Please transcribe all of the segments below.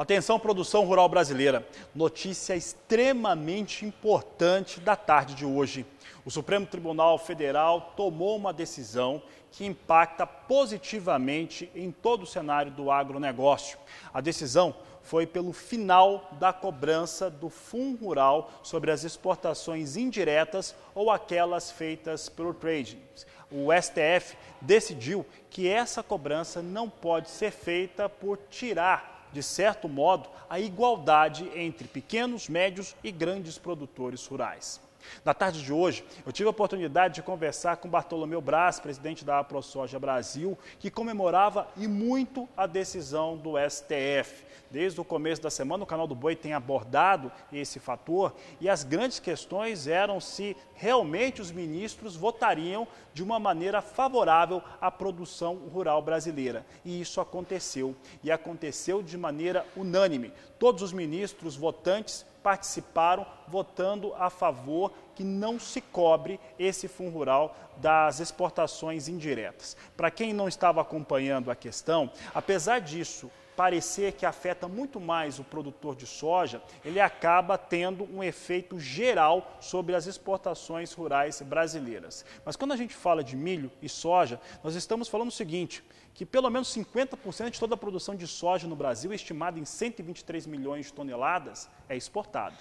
Atenção, produção rural brasileira. Notícia extremamente importante da tarde de hoje. O Supremo Tribunal Federal tomou uma decisão que impacta positivamente em todo o cenário do agronegócio. A decisão foi pelo final da cobrança do Fundo Rural sobre as exportações indiretas ou aquelas feitas pelo trading. O STF decidiu que essa cobrança não pode ser feita por tirar, de certo modo, a igualdade entre pequenos, médios e grandes produtores rurais. Na tarde de hoje, eu tive a oportunidade de conversar com Bartolomeu Braz, presidente da AproSoja Brasil, que comemorava e muito a decisão do STF. Desde o começo da semana, o Canal do Boi tem abordado esse fator e as grandes questões eram se realmente os ministros votariam de uma maneira favorável à produção rural brasileira. E isso aconteceu, e aconteceu de maneira unânime. Todos os ministros votantes participaram votando a favor que não se cobre esse Fundo Rural das exportações indiretas. Para quem não estava acompanhando a questão, apesar disso parecer que afeta muito mais o produtor de soja, ele acaba tendo um efeito geral sobre as exportações rurais brasileiras. Mas quando a gente fala de milho e soja, nós estamos falando o seguinte, que pelo menos 50% de toda a produção de soja no Brasil, estimada em 123 milhões de toneladas, é exportada.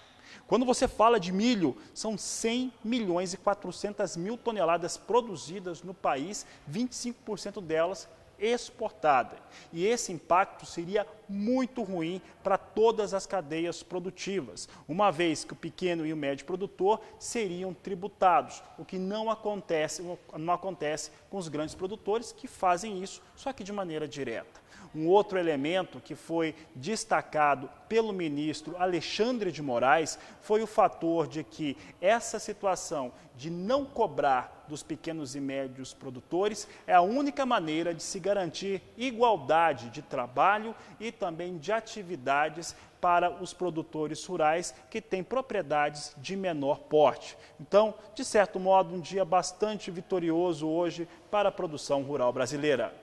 Quando você fala de milho, são 100 milhões e 400 mil toneladas produzidas no país, 25% delas exportada. E esse impacto seria muito ruim para todas as cadeias produtivas, uma vez que o pequeno e o médio produtor seriam tributados, o que não acontece com os grandes produtores que fazem isso, só que de maneira direta. Um outro elemento que foi destacado pelo ministro Alexandre de Moraes foi o fator de que essa situação de não cobrar dos pequenos e médios produtores é a única maneira de se garantir igualdade de trabalho e também de atividades para os produtores rurais que têm propriedades de menor porte. Então, de certo modo, um dia bastante vitorioso hoje para a produção rural brasileira.